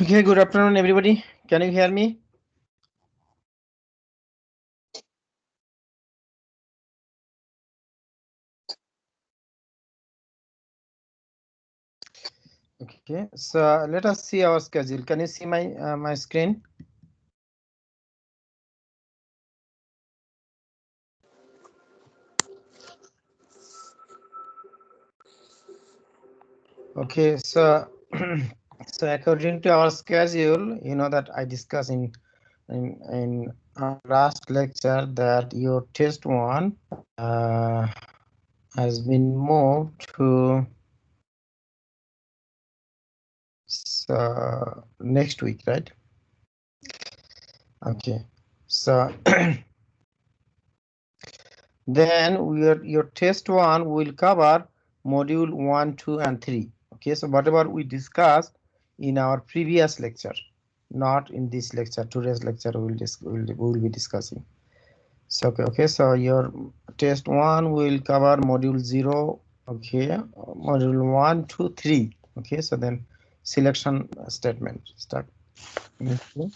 Okay, good afternoon, everybody. Can you hear me? Okay, so let us see our schedule. Can you see my screen? Okay, so so according to our schedule, you know that I discussed in our last lecture that your test one has been moved to next week, right? Okay, so then your test one will cover module 1, 2, and 3. Okay, so whatever we discussed in our previous lecture, not in this lecture. Today's lecture we'll be discussing. So okay, so your test one will cover module 0. Okay, module 1, 2, 3. Okay, so then selection statement start. Okay.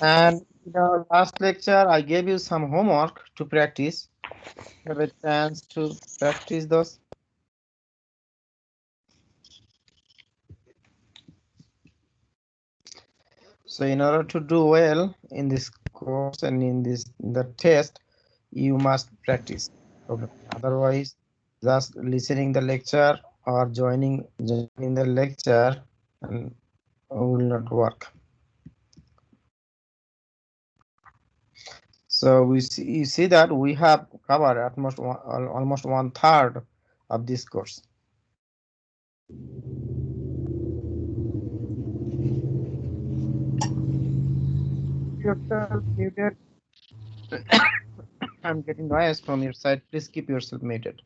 And in our last lecture, I gave you some homework to practice. Have a chance to practice those. So in order to do well in this course and in the test, you must practice. Okay. Otherwise, just listening the lecture or joining the lecture and will not work. So you see that we have covered almost 1/3 of this course. Yourself muted. I'm getting noise from your side. Please keep yourself muted.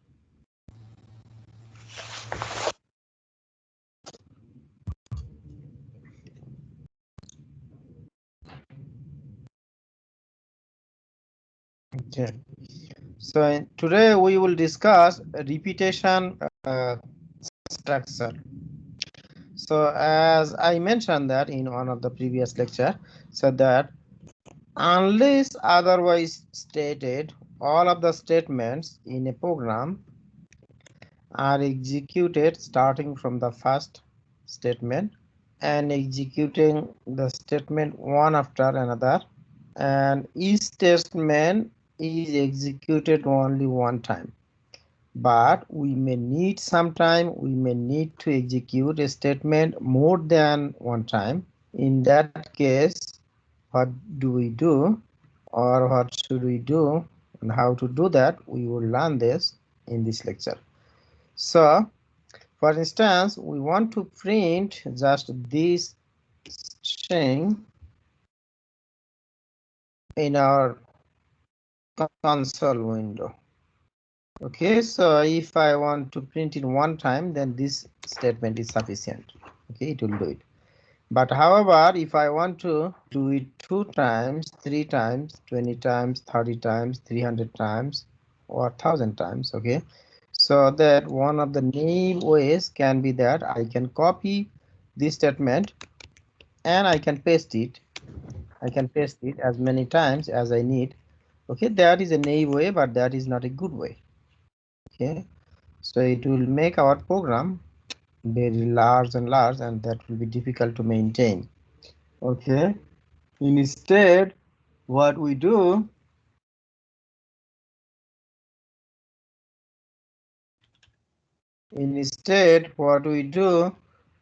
Okay. So today we will discuss a repetition structure. So as I mentioned that in one of the previous lecture, so that unless otherwise stated, all of the statements in a program are executed starting from the first statement and executing the statement one after another, and each statement is executed only one time. But we may need we may need to execute a statement more than one time. In that case, what do we do, or what should we do, and how to do that? We will learn this in this lecture. So for instance, we want to print just this string in our console window. Okay, so if I want to print it one time, then this statement is sufficient. Okay, it will do it. But however, if I want to do it 2 times, 3 times, 20 times, 30 times, 300 times, or 1000 times, okay, so that one of the naive ways can be that I can copy this statement and I can paste it. I can paste it as many times as I need. Okay, that is a naive way, but that is not a good way. Okay, so it will make our program very large and large, and that will be difficult to maintain. Okay, instead what we do,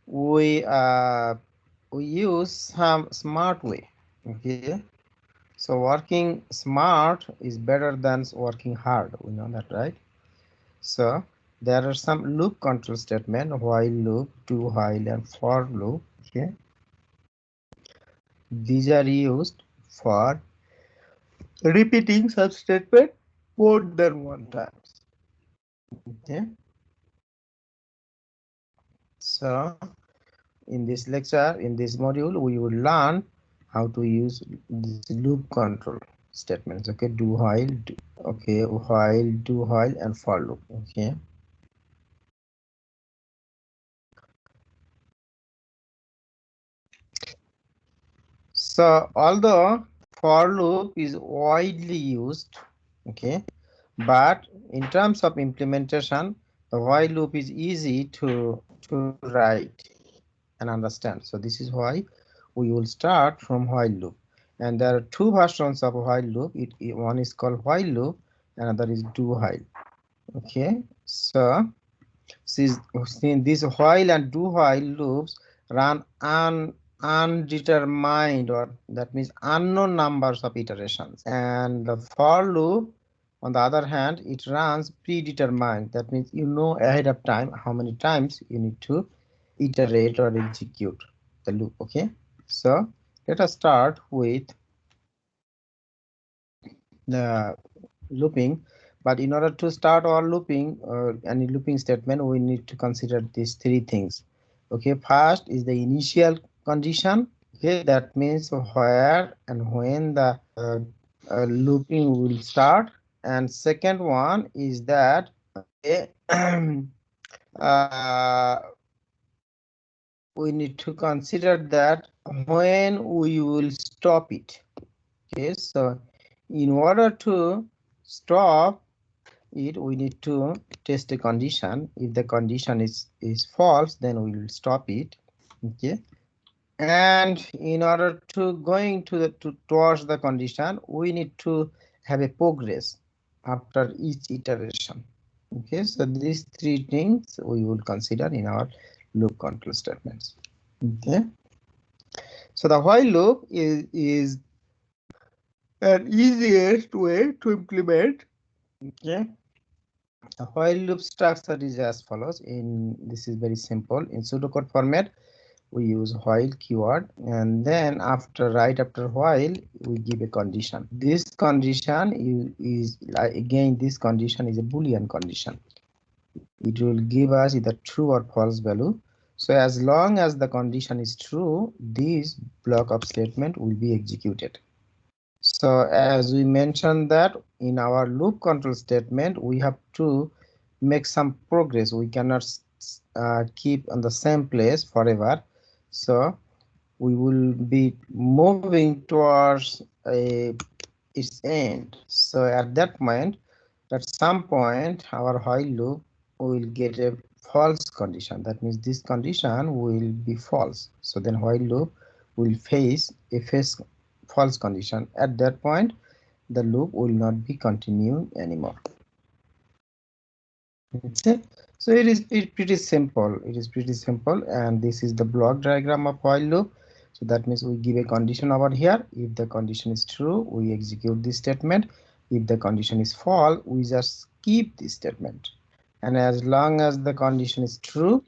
we use some smart way. Okay, so working smart is better than working hard, we know that, right? So there are some loop control statement, while loop, do while, and for loop. Okay, these are used for repeating such statement more than one times. Okay, so in this lecture, in this module, we will learn how to use this loop control statements. Okay, do while, okay, while, do while, and for loop. Okay, So although for loop is widely used, okay, but in terms of implementation, the while loop is easy to write and understand. So this is why we will start from while loop. And there are two versions of while loop. One is called while loop, another is do while. Okay, so since this while and do while loops run undetermined, or that means unknown numbers of iterations, and the for loop on the other hand, it runs predetermined. That means you know ahead of time how many times you need to iterate or execute the loop. Okay, so let us start with the looping. But in order to start our looping or any looping statement, we need to consider these three things. Okay, first is the initial condition. Okay, that means where and when the looping will start. And second one is that, okay, we need to consider that when we will stop it. Okay, so in order to stop it, we need to test a condition. If the condition is false, then we will stop it. Okay, and in order to going to towards the condition, we need to have a progress after each iteration. Okay, so these three things we will consider in our loop control statements. Okay, so the while loop is an easiest way to implement. Okay, a while loop structure is as follows. This is very simple. In pseudocode format, we use while keyword, and then right after while we give a condition. This condition is again, this condition is a Boolean condition. It will give us either true or false value. So as long as the condition is true, this block of statement will be executed. So as we mentioned that in our loop control statement, we have to make some progress. We cannot keep on the same place forever. So we will be moving towards its end. So at that point, at some point, our while loop will get a false condition. That means this condition will be false. So then while loop will face a false condition. At that point, the loop will not be continuing anymore. Okay. So it's pretty simple. It is pretty simple, and this is the block diagram of while loop. So that means we give a condition over here. If the condition is true, we execute this statement. If the condition is false, we just keep this statement. And as long as the condition is true,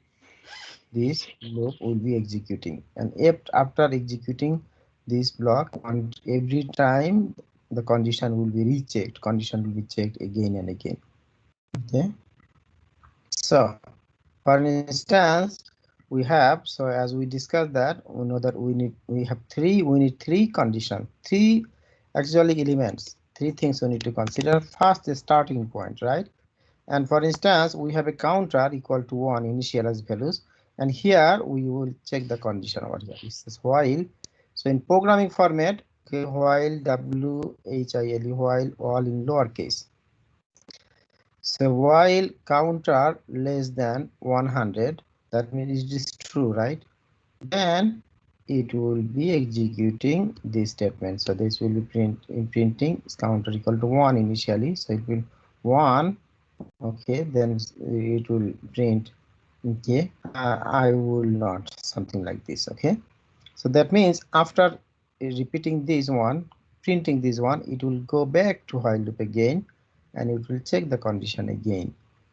this loop will be executing. And if after executing this block, on every time the condition will be rechecked, condition will be checked again and again. Okay. So for instance, we have, so as we discussed that, we know that we need three conditions, three actually elements, three things we need to consider. First, the starting point, right? And for instance, we have a counter equal to 1 initialized values, and here we will check the condition over here. This is while. So in programming format, okay, while while all in lowercase. So while counter less than 100, that means it is true, right? Then it will be executing this statement. So this will be printing counter equal to 1 initially. So it will 1. Okay, then it will print. Okay, I will not, something like this. Okay, so that means after repeating this one, printing this one, it will go back to while loop again, and it will check the condition again.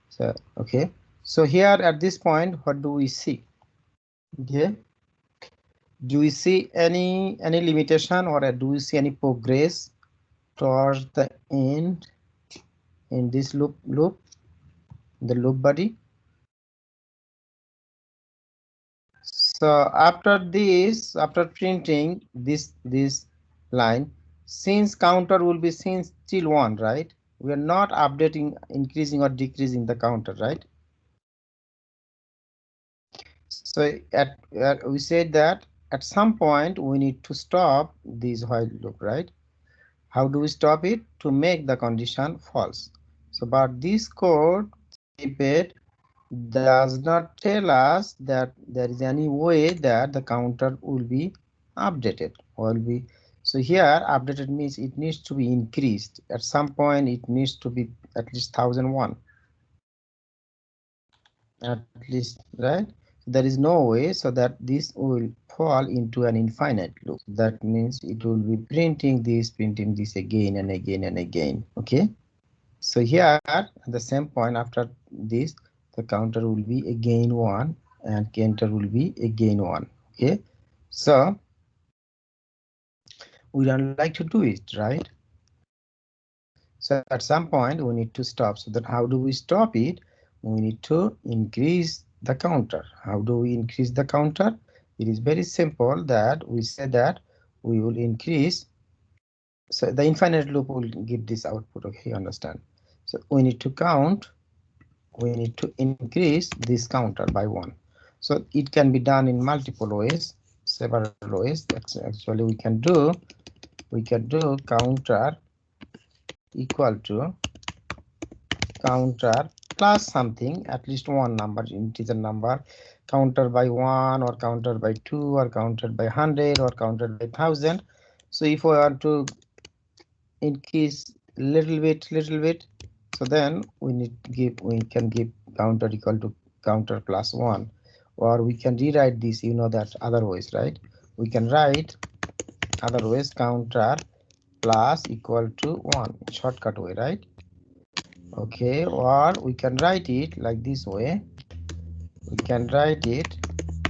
So okay, so here at this point, what do we see? Okay, do we see any limitation, or do we see any progress towards the end in this loop the loop body? So after this, after printing this line, since counter will be since still 1, right? We are not updating, increasing or decreasing the counter, right? So we said that at some point we need to stop this while loop, right? How do we stop it? To make the condition false. So but this code snippet does not tell us that there is any way that the counter will be updated or will be. So here updated means it needs to be increased. At some point it needs to be at least 1001. At least, right? There is no way so that this will fall into an infinite loop. That means it will be printing this again and again and again. Okay. So here at the same point after this, the counter will be again 1 and counter will be again 1. Okay. So we don't like to do it, right? So at some point we need to stop. So that how do we stop it? We need to increase the counter. How do we increase the counter? It is very simple that we say that we will increase. So the infinite loop will give this output. Okay, understand? So we need to count. We need to increase this counter by 1. So it can be done in multiple ways, several ways. Actually we can do counter equal to counter plus something, at least one number, integer number, counter by 1 or counter by 2 or counted by 100 or counted by 1000. So if we want to increase little bit, so then we can give counter equal to counter plus 1, or we can rewrite this, you know, that other ways, right? We can write other ways, counter plus equal to 1, shortcut way, right? Okay, or we can write it like this way. We can write it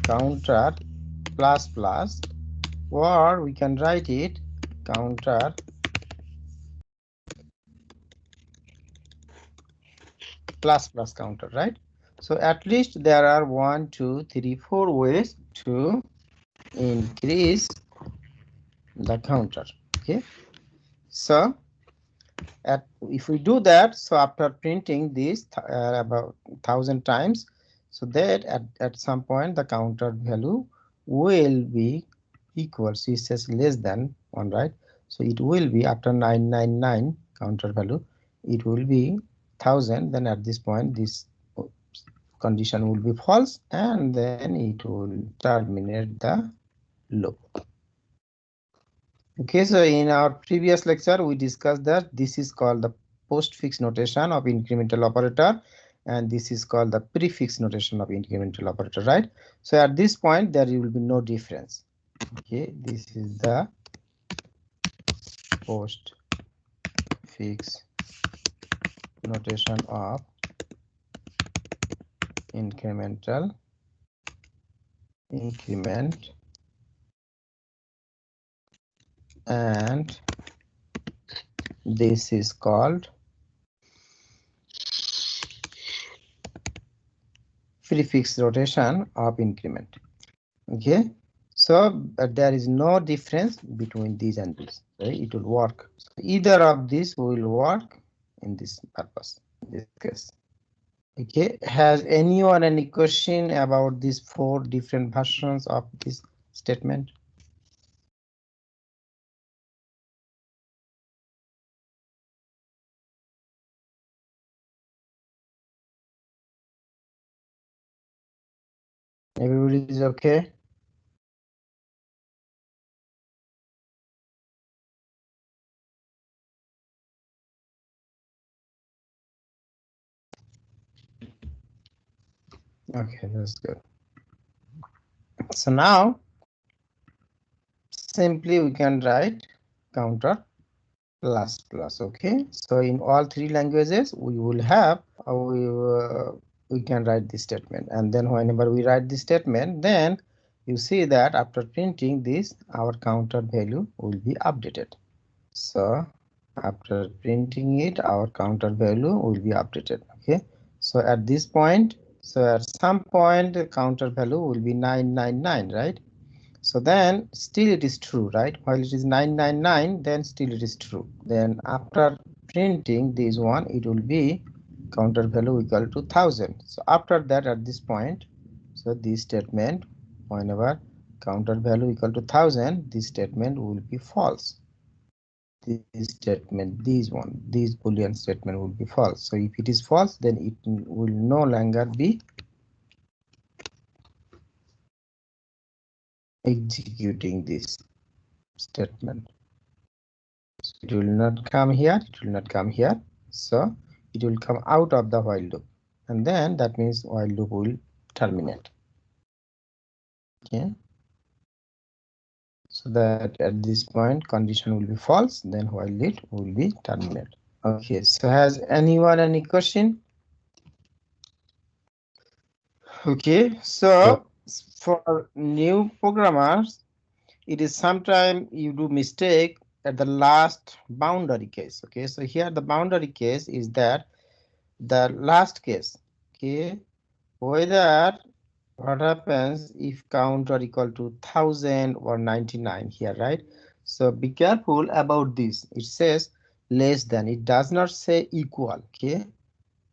counter plus plus, or we can write it counter plus plus counter, right? So at least there are 1, 2, 3, 4 ways to increase the counter. Okay, so if we do that, so after printing this about 1000 times, so that at some point the counter value will be equals, it says less than 1, right? So it will be after 999 counter value, it will be 1000. Then at this point this condition will be false and then it will terminate the loop. Okay, so in our previous lecture we discussed that this is called the postfix notation of incremental operator and this is called the prefix notation of incremental operator, right? So at this point there will be no difference. Okay, this is the postfix notation of increment and this is called prefix notation of increment. Okay, so there is no difference between these and this, right? It will work. So either of these will work in this purpose, in this case. Okay, has anyone any question about these 4 different versions of this statement? Everybody is okay? Okay, that's good. So now simply we can write counter plus plus. Okay, so in all 3 languages we will have we can write this statement, and then whenever we write this statement, then you see that after printing this our counter value will be updated. So after printing it our counter value will be updated. Okay, so at this point, so at some point the counter value will be 999, right? So then still it is true, right? While it is 999, then still it is true. Then after printing this one, it will be counter value equal to 1000. So after that, at this point, so this statement, whenever counter value equal to 1000, this statement will be false. This statement, this Boolean statement will be false. So if it is false, then it will no longer be executing this statement. So it will not come here, it will not come here. So it will come out of the while loop. And then that means while loop will terminate. Okay. So that at this point condition will be false, then while loop will be terminated. Okay, so has anyone any question? Okay, so for new programmers, it is sometimes you do mistake at the last boundary case. Okay, so here the boundary case is that the last case. Okay, whether what happens if counter equal to 1000 or 99 here, right? So be careful about this. It says less than, it does not say equal. Okay,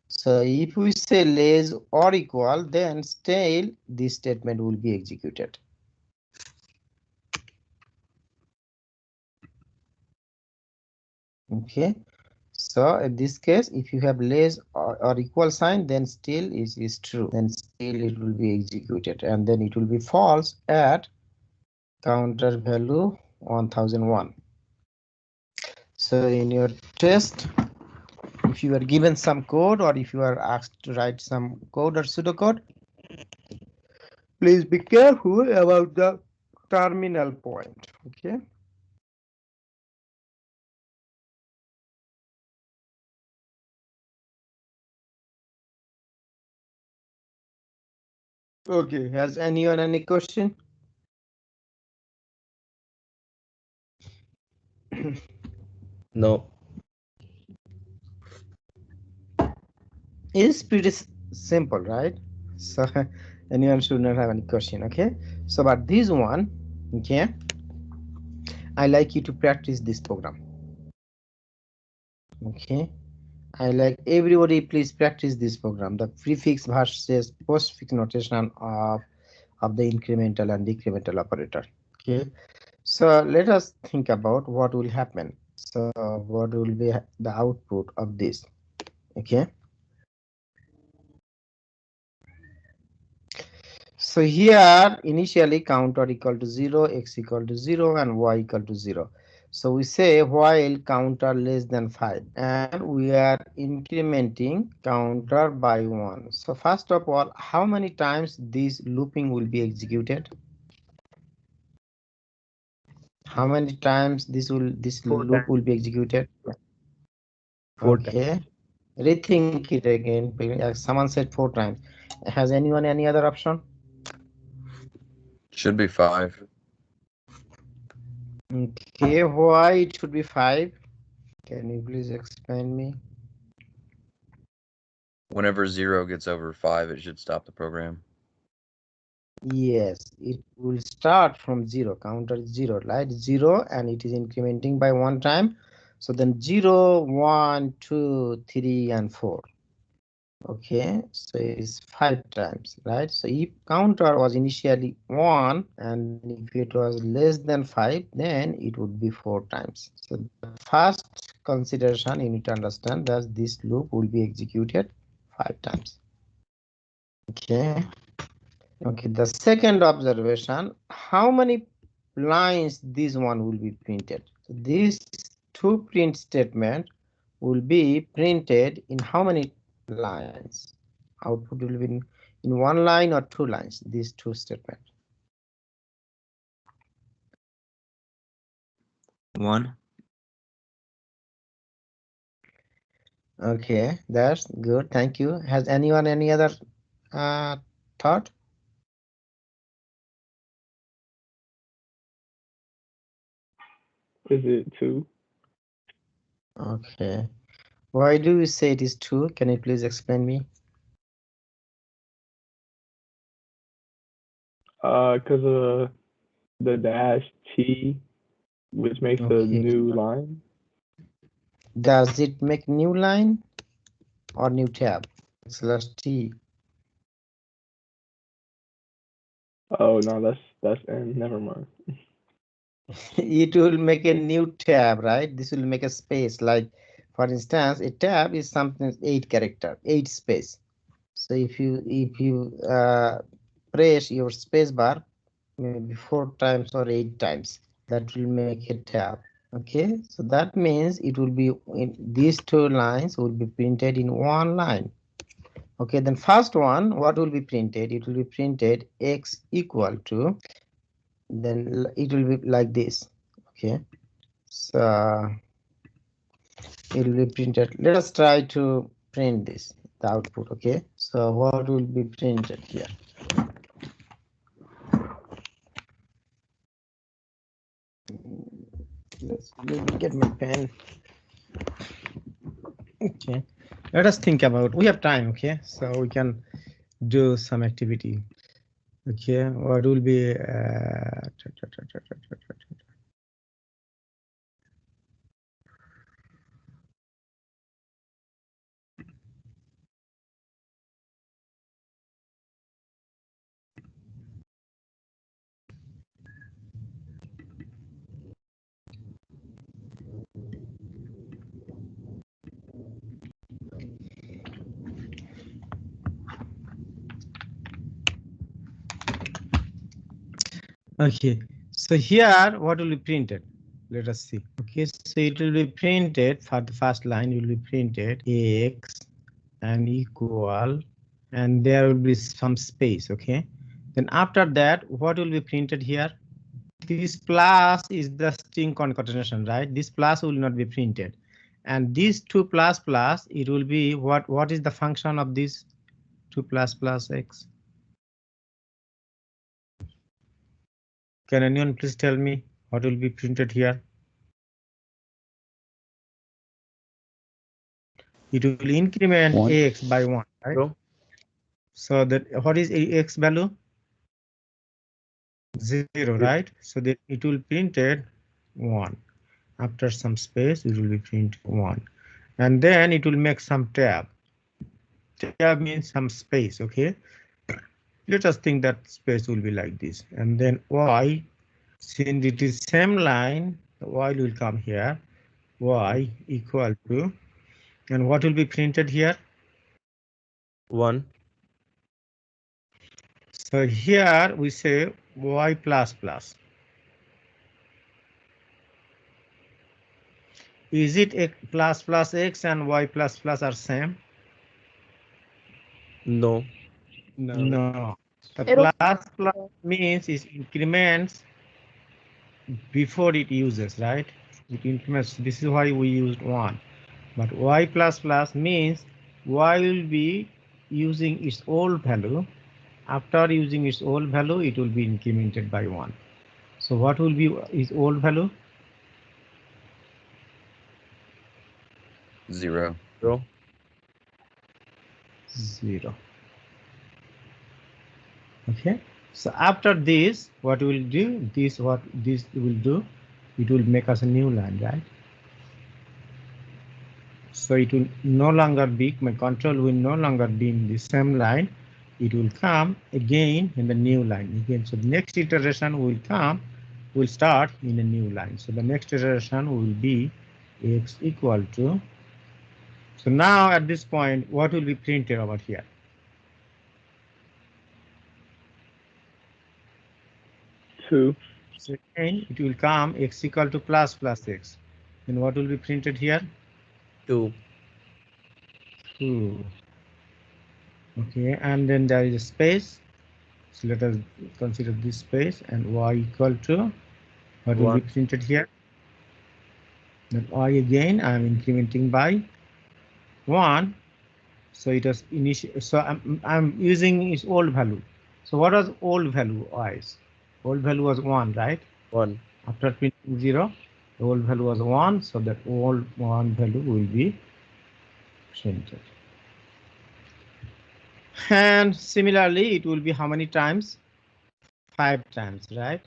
so if we say less or equal, then still this statement will be executed. Okay, so in this case, if you have less or equal sign, then still is true, then still it will be executed, and then it will be false at counter value 1001. So in your test, if you are given some code or if you are asked to write some code or pseudocode, please be careful about the terminal point. Okay. Okay, has anyone any question? No. It's pretty simple, right? So anyone should not have any question. Okay, so but this one, okay, I like you to practice this program. Okay, I like everybody, please practice this program, the prefix versus postfix notation of the incremental and decremental operator. Okay, so let us think about what will happen. So what will be the output of this? Okay, so here initially counter equal to 0, x equal to 0, and y equal to 0. So we say while counter less than 5, and we are incrementing counter by 1. So first of all, how many times this looping will be executed? How many times this loop will be executed? 4 times. Okay, rethink it again. Someone said 4 times. Has anyone any other option? Should be 5. Okay, why it should be 5? Can you please explain me? Whenever 0 gets over 5, it should stop the program. Yes, it will start from 0. Counter 0, right? 0, and it is incrementing by 1 time. So then 0, 1, 2, 3, and 4. Okay, so it's 5 times, right? So if counter was initially 1, and if it was less than 5, then it would be 4 times. So the first consideration you need to understand that this loop will be executed 5 times. Okay. Okay, the second observation, how many lines this one will be printed? So this to print statement will be printed in how many lines? Output will be in 1 line or 2 lines, these two statements. 1. Okay, that's good. Thank you. Has anyone any other thought? Is it 2? Okay. Why do you say it is 2? Can you please explain me? Because of the dash T, which makes a Okay. new line. Does it make new line or new tab? /T. Oh no, That's N. Never mind. It will make a new tab, right? This will make a space. Like, for instance, a tab is something 8 character, 8 space. So if you press your space bar maybe 4 times or 8 times, that will make a tab. Okay, so that means it will be in these 2 lines will be printed in 1 line. Okay, then first one, what will be printed? It will be printed x equal to, then it will be like this. Okay, so it will be printed. Let us try to print this, the output. Okay, so what will be printed here? Let me get my pen. Okay, let us think about, we have time. Okay, so we can do some activity. Okay, what will be okay, so here what will be printed? Let us see. Okay, so it will be printed for the first line, it will be printed x and equal, and there will be some space. Okay, then after that, what will be printed here? This plus is the string concatenation, right? This plus will not be printed, and these 2 plus plus, it will be what is the function of this 2 plus plus x? Can anyone please tell me what will be printed here? It will increment 1. x by 1, right? Zero. So that what is x value? 0, right? So that it will printed 1. After some space, it will be printed 1, and then it will make some tab. Tab means some space. Okay, let us think that space will be like this, and then y, since it is same line, the y will come here, y equal to, and what will be printed here? 1. So here we say y plus plus. Is it x plus plus x and y plus plus are same? No. No. The plus plus means it increments before it uses, right? It increments. This is why we used 1. But y plus plus means y will be using its old value. After using its old value, it will be incremented by 1. So what will be its old value? 0. 0. 0. Okay, so after this, what we will do? What this will do? It will make us a new line, right? So it will no longer be, my control will no longer be in the same line. It will come again in the new line again. So the next iteration will come, will start in a new line. So the next iteration will be x equal to. So now at this point, what will be printed over here? Two. So again, it will come x equal to plus plus x. And what will be printed here? 2. 2. Okay, and then there is a space. So let us consider this space, and y equal to, what will be 1. printed here? Then y again, I am incrementing by 1. So it was initial. So I'm using its old value. So what was old value? Y's old value was 1, right? 1. After printing 0, the old value was 1. So that old 1 value will be printed. And similarly, it will be how many times? 5 times, right?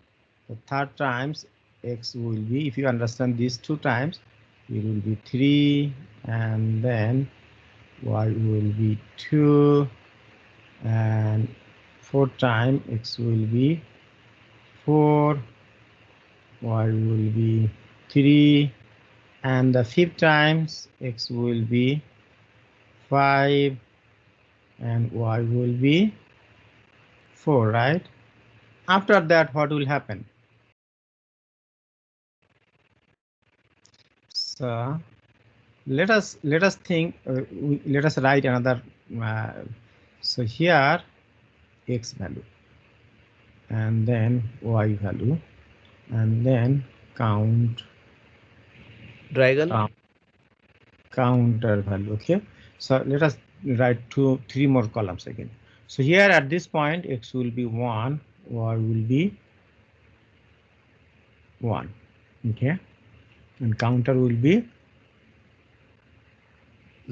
The third times x will be, if you understand these 2 times, it will be 3, and then y will be 2, and 4th time x will be 4, y will be 3, and the fifth times x will be 5, and y will be 4, right? After that, what will happen? So let us think. Let us write another. So here x value, and then y value, and then Dragon. Counter value. Okay, so let us write 3 more columns again. So here at this point x will be 1, y will be 1. Okay, and counter will be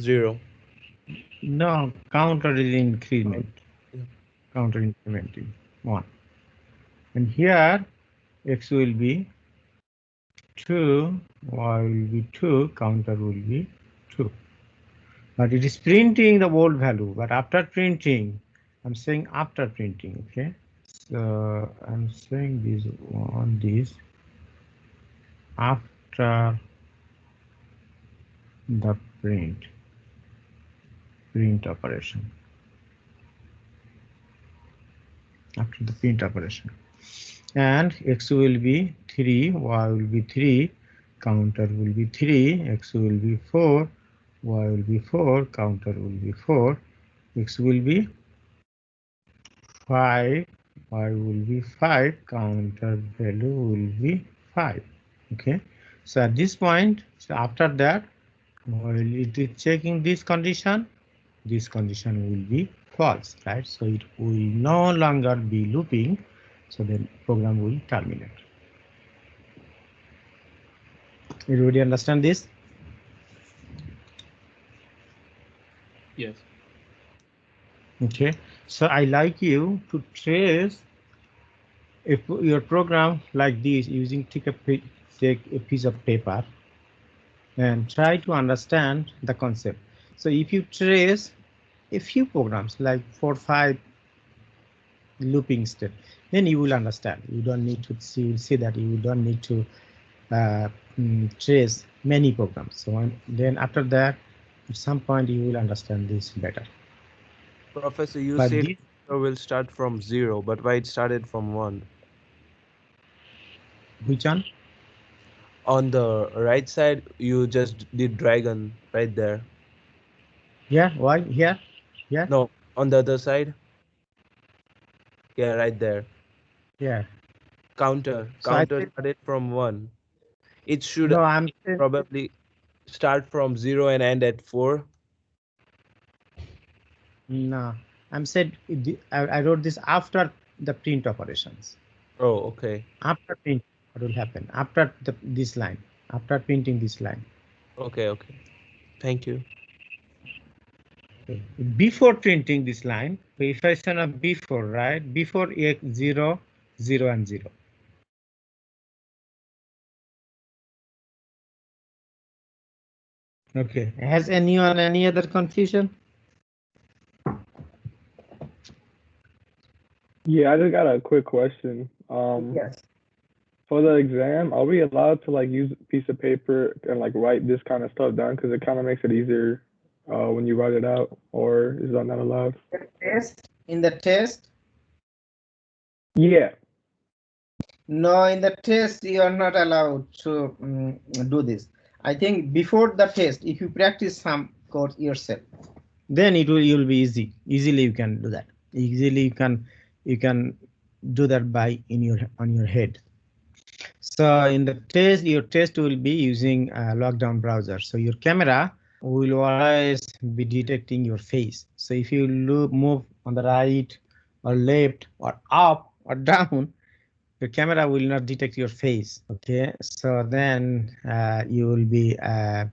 0. no, counter is increment. Yeah. Counter incrementing 1, and here x will be 2, y will be 2, counter will be 2. But it is printing the old value, but after printing, I'm saying after printing, okay? So I'm saying this on this after the print operation. After the print operation. And x will be 3, y will be 3, counter will be 3, x will be 4, y will be 4, counter will be 4, x will be 5, y will be 5, counter value will be 5. Okay, so at this point, so after that, while it is checking this condition will be false, right? So it will no longer be looping, so the program will terminate. Everybody understand this? Yes. Okay, so I like you to trace your program like this using take a piece of paper and try to understand the concept. So if you trace a few programs like 4 or 5 looping step, then you will understand. You don't need to see that you don't need to trace many programs. So then after that, at some point you will understand this better. Professor, you But said this, will start from 0, but why it started from 1? which one? On the right side, you just did dragon right there. Yeah, why? Here? Yeah? No, on the other side. Yeah, right there. Yeah. Counter So I think, started from 1. It should no, I'm saying, probably start from 0 and end at 4. no, I'm said I wrote this after the print operations. Oh, okay. After print, what will happen? After this line, after printing this line. Okay. Thank you. Okay. Before printing this line, if I send a before, right? Before x 0, 0 and 0. Okay. Has anyone any other confusion? Yeah, I just got a quick question. Yes. For the exam, are we allowed to like use a piece of paper and like write this kind of stuff down? Because it kind of makes it easier when you write it out, or is that not allowed? In the test? Yeah. No, in the test you are not allowed to do this. I think before the test, if you practice some code yourself, then you'll be easy. Easily you can do that. Easily you can do that on your head. So in the test, your test will be using a lockdown browser. So your camera will always be detecting your face. So if you move on the right or left or up or down, your camera will not detect your face. Okay, so then you will be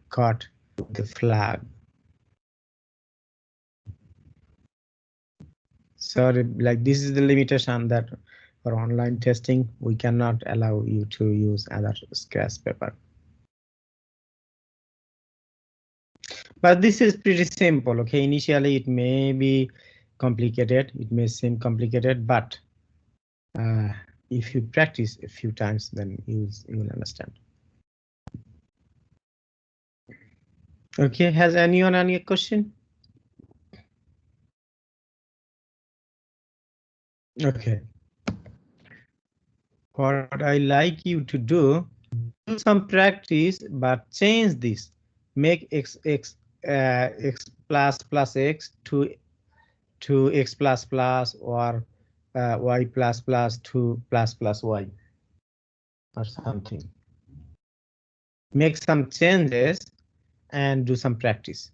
caught with the flag. So like this is the limitation that for online testing, we cannot allow you to use other scratch paper. But this is pretty simple. Okay, initially it may be complicated. It may seem complicated, but if you practice a few times, then you will understand. Okay, has anyone any question? Okay. What I like you to do some practice, but change this. Make x plus plus x to x plus plus, or y plus plus to plus plus y, or something. Make some changes and do some practice.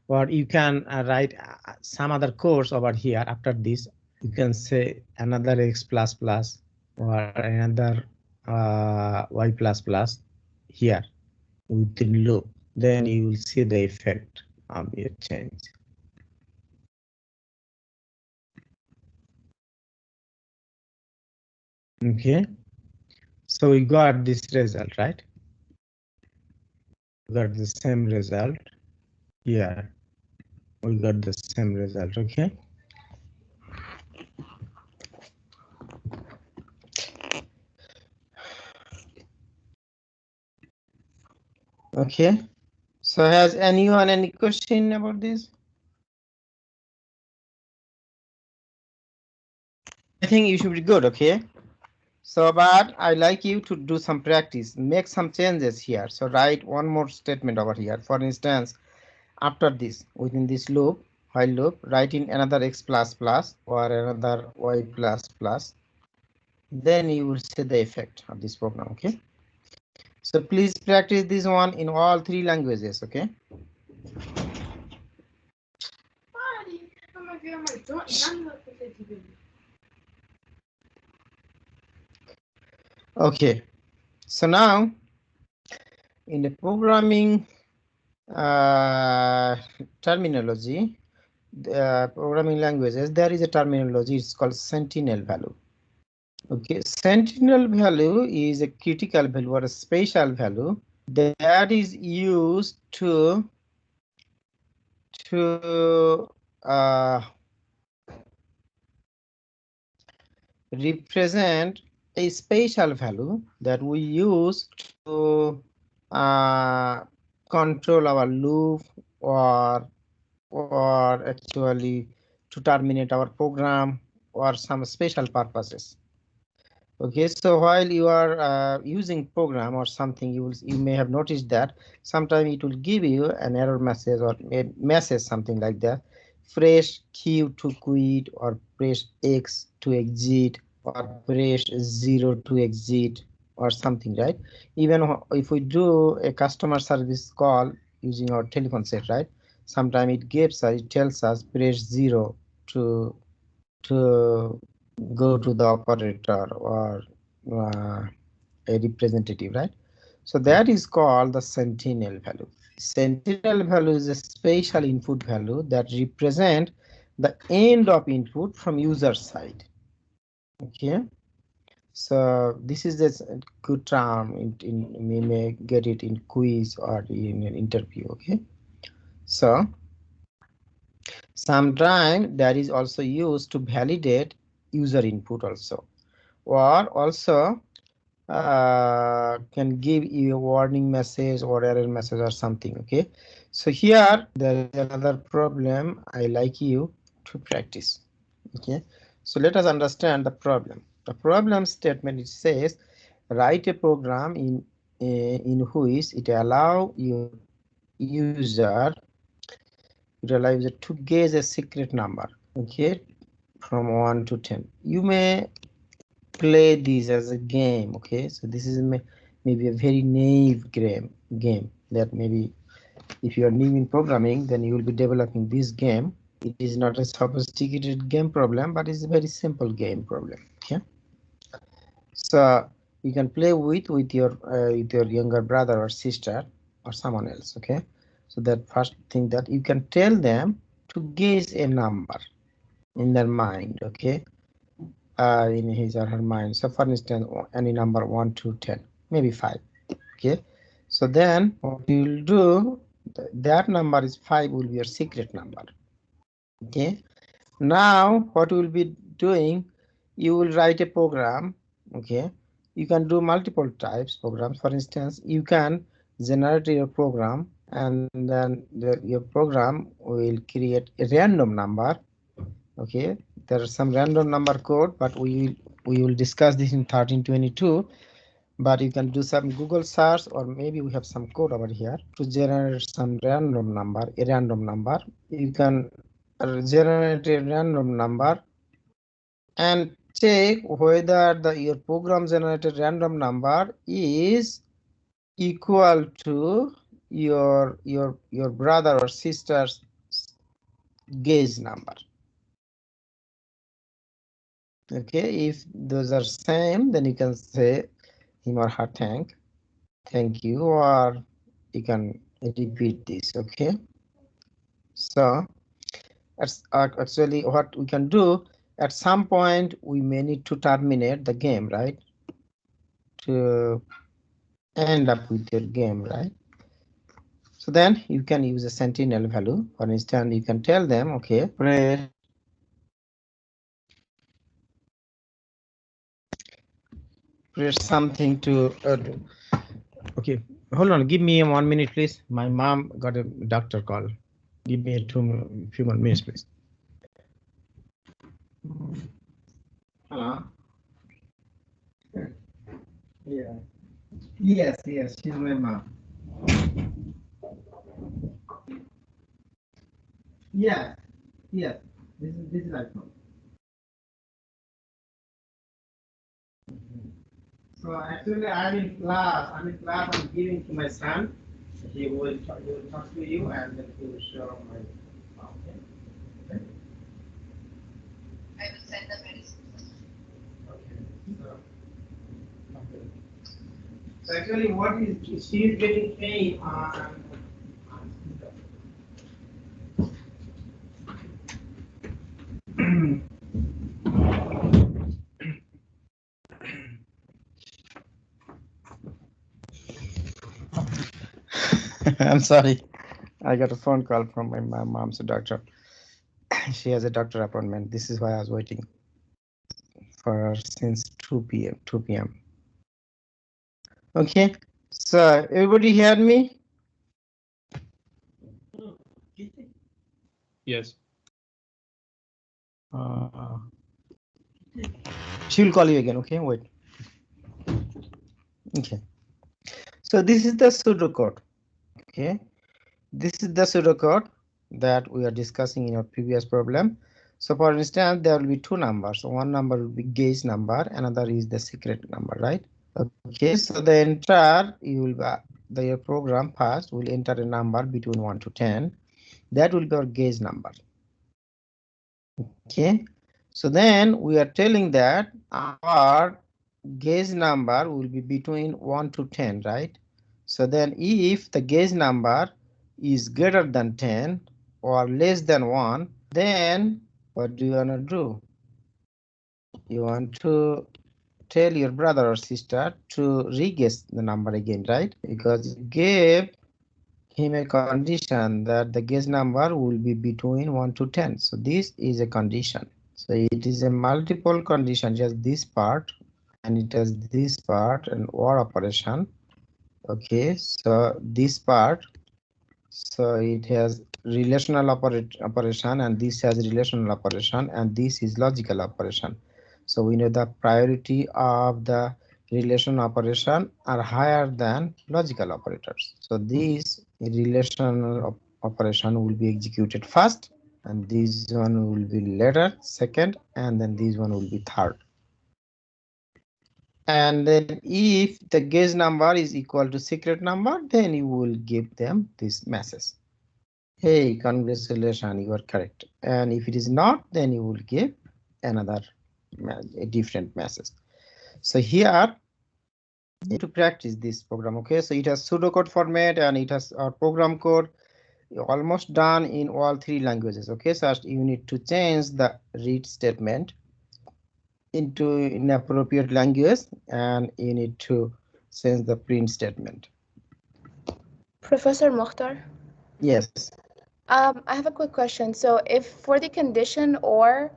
Or you can write some other course over here. After this, you can say another x plus plus or another y plus plus here within loop. Then you will see the effect of your change. Okay, so we got this result, right? We got the same result here. We got the same result. Okay. Okay, so has anyone any question about this? I think you should be good. Okay, so but I like you to do some practice, make some changes here. So write one more statement over here. For instance, after this, within this loop, while loop, write in another x plus plus or another y plus plus. Then you will see the effect of this program. Okay, so please practice this one in all 3 languages. Okay. Okay, so now in the programming terminology, programming languages, there is a terminology. It's called Sentinel value. Okay, Sentinel value is a critical value or a special value that is used to represent a special value that we use to control our loop or actually to terminate our program or some special purposes. Okay, so while you are using program or something, you may have noticed that sometimes it will give you an error message or a message, something like that. Press Q to quit, or press X to exit, or press 0 to exit, or something, right? Even if we do a customer service call using our telephone set, right? Sometimes it tells us press 0 to go to the operator or a representative, right? So that is called the Sentinel value. Sentinel value is a special input value that represent the end of input from user side. Okay, so this is a good term. We may get it in quiz or in an interview. Okay, so sometimes that is also used to validate user input also, or also can give you a warning message or error message or something. Okay, so here there is another problem I like you to practice. Okay, so let us understand the problem. The problem statement, it says write a program in which it allow your user to guess a secret number, okay, from 1 to 10. You may play this as a game. Okay, so this is maybe a very naive game that maybe if you are new in programming, then you will be developing this game. It is not a sophisticated game problem, but it's a very simple game problem. Okay, so you can play with your younger brother or sister or someone else. Okay, so that first thing that you can tell them to guess a number in their mind. Okay, in his or her mind. So for instance, any number 1 to 10, maybe 5. Okay, so then what you will do, that number is 5 will be your secret number. Okay, now what you will be doing, you will write a program Okay, you can do multiple types programs. For instance, you can generate your program, and then your program will create a random number. Okay, there are some random number code, but we will discuss this in 1322. But you can do some Google search, or maybe we have some code over here to generate some random number, a random number. You can generate a random number and check whether your program generated random number is equal to your brother or sister's gauge number. Okay, if those are same, then you can say him or her thank you, or you can repeat this. Okay, so that's actually what we can do. At some point we may need to terminate the game, right, to end up with your game, right? So then you can use a Sentinel value. For instance, you can tell them, okay, press something to do. Okay, hold on, give me 1 minute, please. My mom got a doctor call. Give me a few more minutes, please. Yeah. Yes, she's my mom. Yes, this is iPhone. So actually, I'm in class. I'm giving to my son. He will talk to you, and then he will show my. Okay. I will send the medicine. Okay. So actually, what is she is getting paid on I'm sorry. I got a phone call from my mom's doctor. She has a doctor appointment. This is why I was waiting for her since 2 p.m. Okay, so everybody heard me? Yes. She will call you again. Okay, wait. Okay, so this is the pseudocode. Okay, this is the pseudocode that we are discussing in our previous problem. So for instance, there will be two numbers. One number will be gauge number, another is the secret number, right? Okay, so the entire your program first will enter a number between 1 to 10. That will be our gauge number. Okay, so then we are telling that our gauge number will be between 1 to 10, right? So then if the gauge number is greater than 10 or less than 1, then what do you want to do? You want to tell your brother or sister to re-guess the number again, right? Because you gave him a condition that the guess number will be between 1 to 10. So this is a condition. So it is a multiple condition, just this part, and it has this part and OR operation. Okay, so this part, so it has relational operation, and this has relational operation, and this is logical operation. So we know the priority of the relational operation are higher than logical operators. So this relational operation will be executed first, and this one will be later, second, and then this one will be third. And then if the guess number is equal to secret number, then you will give them this message. Hey, congratulations, you are correct. And if it is not, then you will give another a different message. So here you need to practice this program. Okay, so it has pseudocode format and it has our program code almost done in all three languages. Okay, so you need to change the read statement into inappropriate language, and you need to change the print statement. Professor Mokhtar? Yes. I have a quick question. So if for the condition or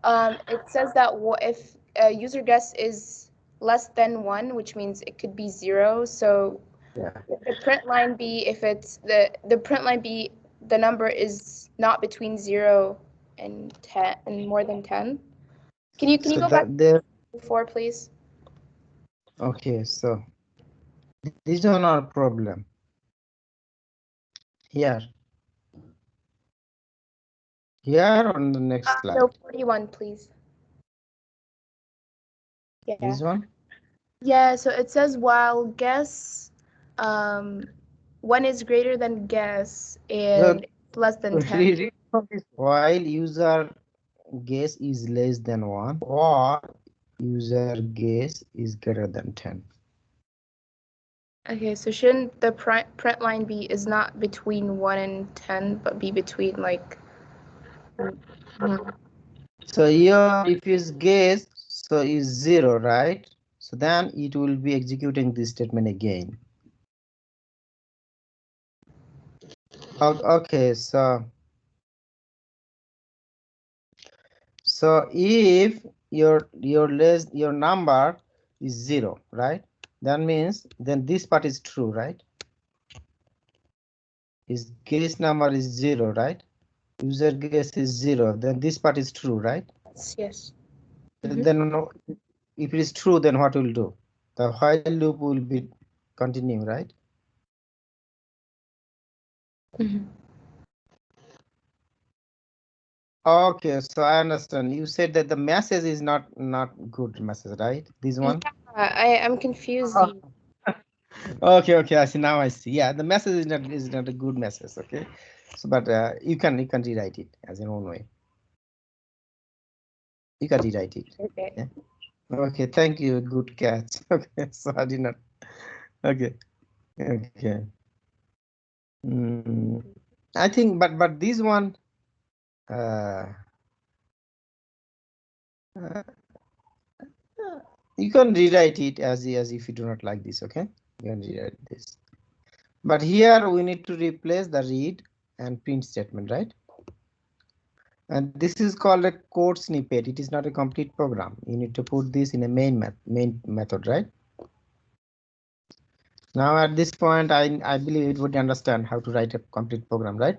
it says that if user guess is less than 1, which means it could be 0. So Yeah. the print line B, if it's the print line B, the number is not between 0 and 10 and more than 10. Can you So go back there. to 4, please? Okay, so these are not a problem. Here on the next slide. No, 41, please. Yeah. This one. Yeah, so it says while guess 1 is greater than guess and less than 10. While user guess is less than 1 or user guess is greater than 10. Okay, so shouldn't the print line be is not between 1 and 10, but be between like So here if is guess, so is 0, right? So then it will be executing this statement again. Okay, so if your number is 0, right? That means then this part is true, right? His guess number is 0, right? User guess is 0, then this part is true, right? Yes. Then if it is true, then what will do? The while loop will be continue, right? Okay, so I understand. You said that the message is not good message, right? This one. Yeah, I'm confused. Okay, I see now. I see. Yeah, the message is not a good message. Okay, so but you can rewrite it as your own way. You can rewrite it. Okay. Yeah? Okay, thank you. Good catch. Okay, so I did not. Okay. I think, but this one. You can rewrite it as if you do not like this. Okay, you can rewrite this. But here we need to replace the read and print statement, right? And this is called a code snippet. It is not a complete program. You need to put this in a main method, right? Now at this point, I believe it would understand how to write a complete program, right?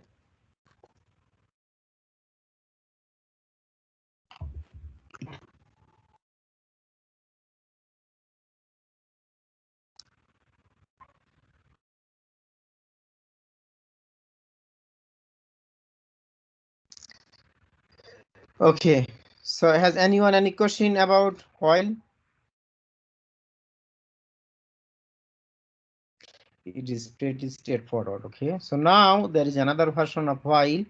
Okay, so has anyone any question about while? It is pretty straightforward. Okay, so now there is another version of while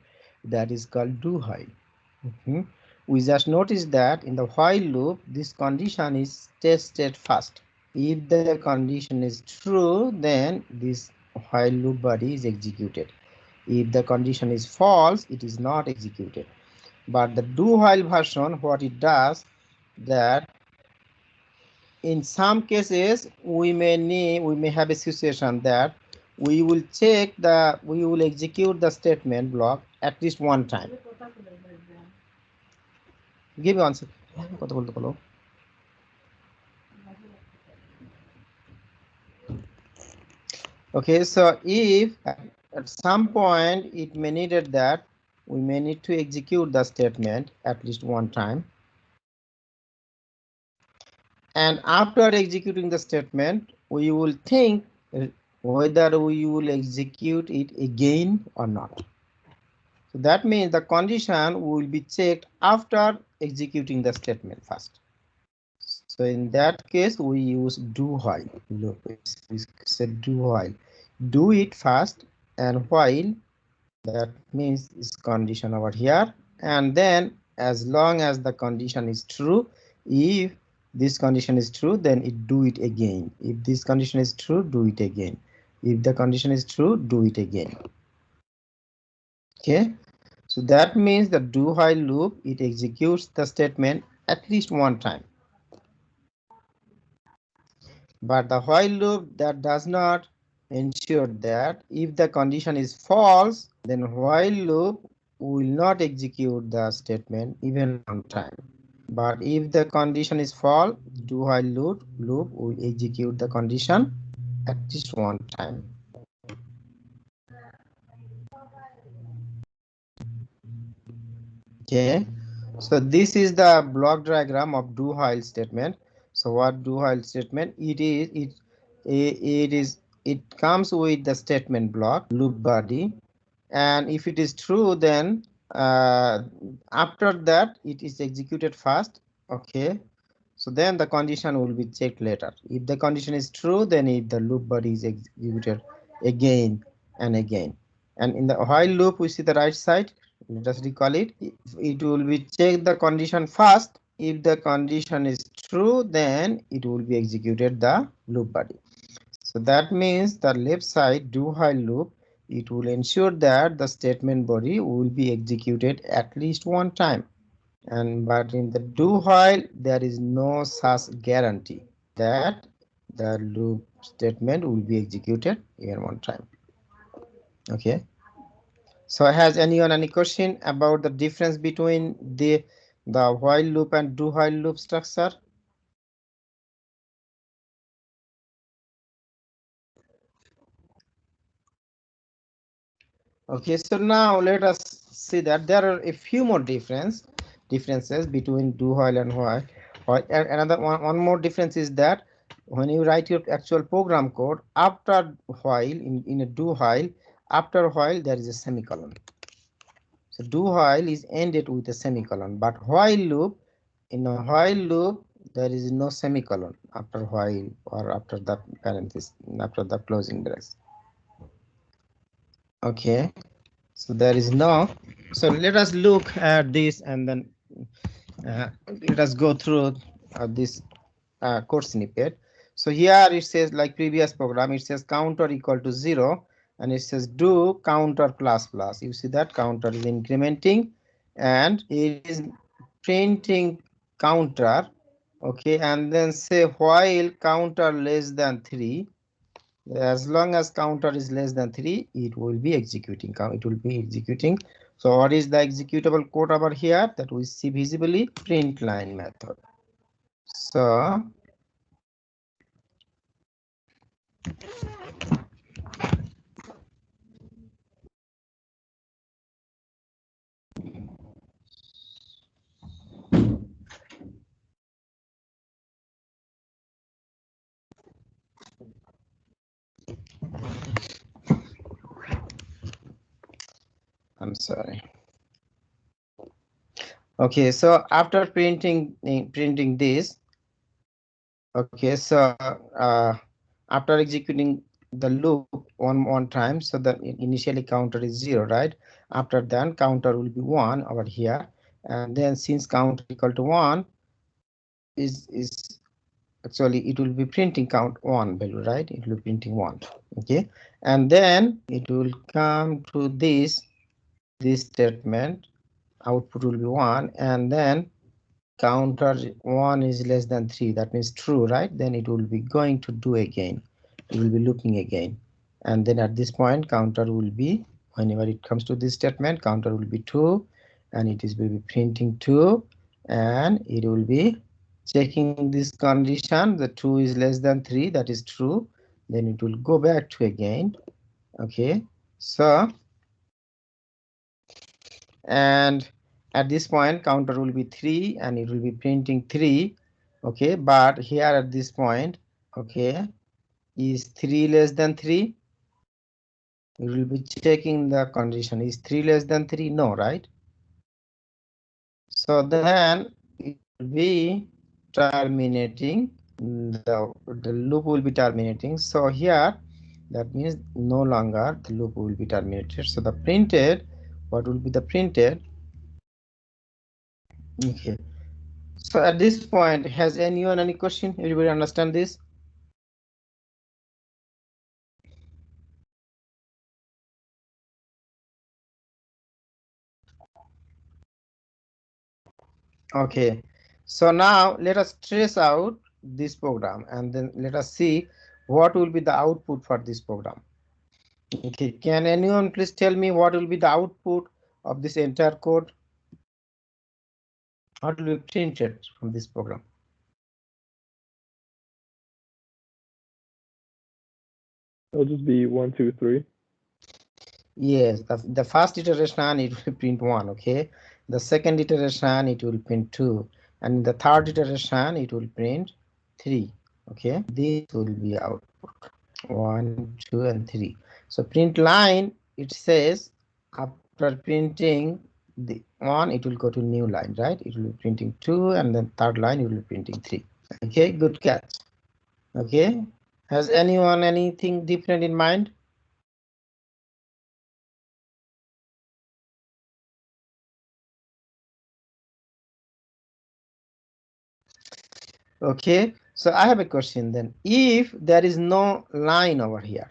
that is called do while. We just noticed that in the while loop, this condition is tested first. If the condition is true, then this while loop body is executed. If the condition is false, it is not executed. But the do while version, what it does, that in some cases we may have a situation that we will execute the statement block at least one time. Give me one second. Okay, so if at some point it may needed that we may need to execute the statement at least one time, and after executing the statement we will think whether we will execute it again or not. So that means the condition will be checked after executing the statement first. So in that case we use do while loop. We said do while, do it first, and while, that means this condition over here, and then as long as the condition is true, if this condition is true, then it do it again. If this condition is true, do it again. If the condition is true, do it again. Okay, so that means the do while loop, it executes the statement at least one time. But the while loop, that does not ensure that if the condition is false, then while loop will not execute the statement even one time. But if the condition is false, do while loop will execute the condition at least one time. Okay, so this is the block diagram of do while statement. So what do while statement? It comes with the statement block loop body, and if it is true, then after that it is executed first. Okay, so then the condition will be checked later. If the condition is true, then the loop body is executed again and again. And in the while loop, we see the right side. Let us recall it. It will be check the condition first. If the condition is true, then it will be executed the loop body. So that means the left side do while loop, it will ensure that the statement body will be executed at least one time. And but in the do while, there is no such guarantee that the loop statement will be executed in one time. Okay. So has anyone any question about the difference between the while loop and do while loop structure? Okay, so now let us see that there are a few more differences between do while and while. Another one more difference is that when you write your actual program code, after while in a do while, after while there is a semicolon. So do while is ended with a semicolon, but while loop, in a while loop there is no semicolon after while or after the parenthesis, after the closing brace. Okay. So there is no. So let us look at this and then let us go through this code snippet. So here it says, like previous program, it says counter equal to 0, and it says do counter plus plus. You see that counter is incrementing and it is printing counter. Okay, and then say while counter less than 3. As long as counter is less than 3, it will be executing. It will be executing. So what is the executable code over here that we see visibly? Print line method. So I'm sorry. Okay, so after printing this, okay, so after executing the loop one time, so that initially counter is 0, right? After that counter will be 1 over here, and then since counter equal to 1 is actually it will be printing count 1 value, right? It will be printing 1. Okay, and then it will come to this statement, output will be 1, and then counter 1 is less than 3, that means true, right? Then it will be going to do again, it will be looping again, and then at this point counter will be, whenever it comes to this statement, counter will be 2, and it will be printing 2, and it will be checking this condition, the 2 is less than 3, that is true, then it will go back to again. Okay, so and at this point counter will be 3 and it will be printing 3. Okay, but here at this point, okay, is 3 less than 3? We will be checking the condition, is 3 less than 3? No, right? So then it will be terminating, the loop will be terminating. So here that means no longer the loop will be terminated. So the printed, what will be the printed? Okay, so at this point, has anyone any question? Everybody understand this? Okay, so now let us trace out this program and then let us see what will be the output for this program. Okay, can anyone please tell me what will be the output of this entire code? What will be printed from this program? It'll just be 1, 2, 3. Yes, the first iteration it will print 1, okay. The second iteration it will print 2, and the third iteration it will print 3, okay. This will be output 1, 2, and 3. So print line, it says after printing the 1, it will go to new line, right? It will be printing 2, and then third line it will be printing 3. Okay, good catch. Okay, has anyone anything different in mind? Okay, so I have a question then. If there is no line over here,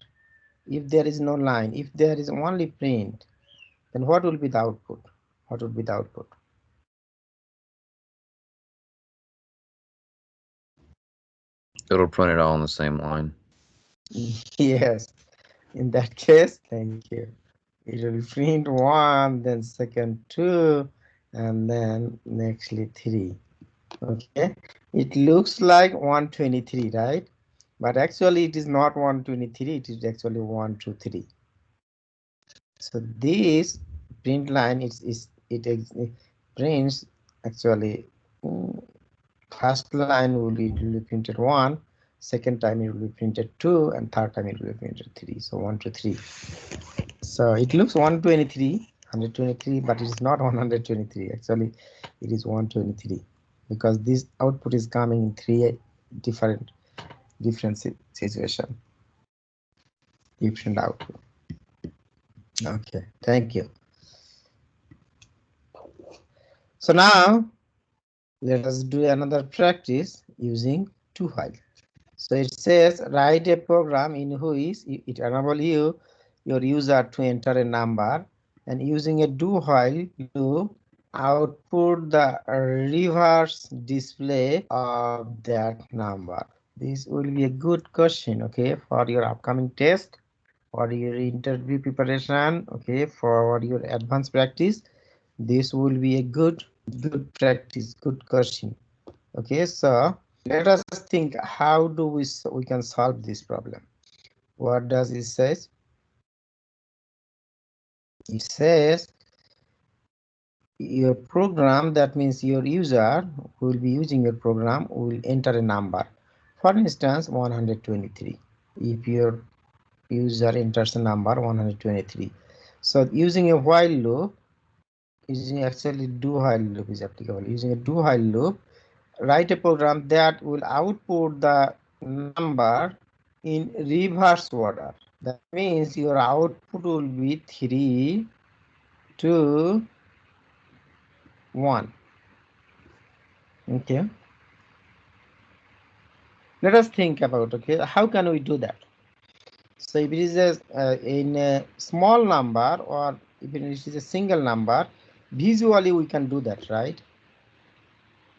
if there is no line, if there is only print, then what will be the output? What would be the output? It'll print it all on the same line. Yes, in that case, thank you. It will print 1, then second 2, and then nextly 3. Okay, it looks like 123, right? But actually it is not 123, it is actually 123. So this print line it prints actually first line it will be printed 1, second time it will be printed 2, and third time it will be printed 3. So 1 to 3. So it looks 123, but it is not 123. Actually, it is 123 because this output is coming in 3 different situation, different output. Okay, thank you. So now let us do another practice using do while. So it says write a program in which it enables your user to enter a number, and using a do while loop output the reverse display of that number. This will be a good question, okay, for your upcoming test, for your interview preparation, okay, for your advanced practice. This will be a good practice, good question. Okay, so let us think how do we can solve this problem. What does it say? It says your program, that means your user who will be using your program will enter a number, for instance 123. If your user enters a number 123, so using a while loop, using actually do while loop is applicable. Using a do while loop, write a program that will output the number in reverse order. That means your output will be 3, 2, 1. Okay. Let us think about, okay, how can we do that? So if it is in a small number, or even if it is a single number, visually we can do that, right?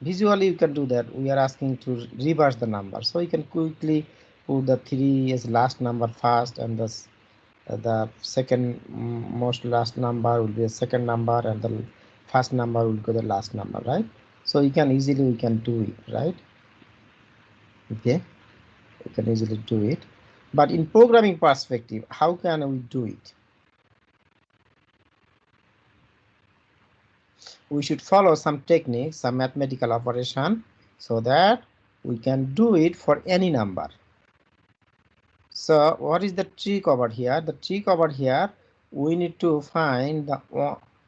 Visually you can do that. We are asking to reverse the number, so you can quickly put the 3 as last number first, and the second most last number will be a second number, and the first number will go the last number, right? So you can easily we can do it, right? Okay, you can easily do it. But in programming perspective, how can we do it? We should follow some techniques, some mathematical operation, so that we can do it for any number. So what is the trick over here? The trick over here, we need to find the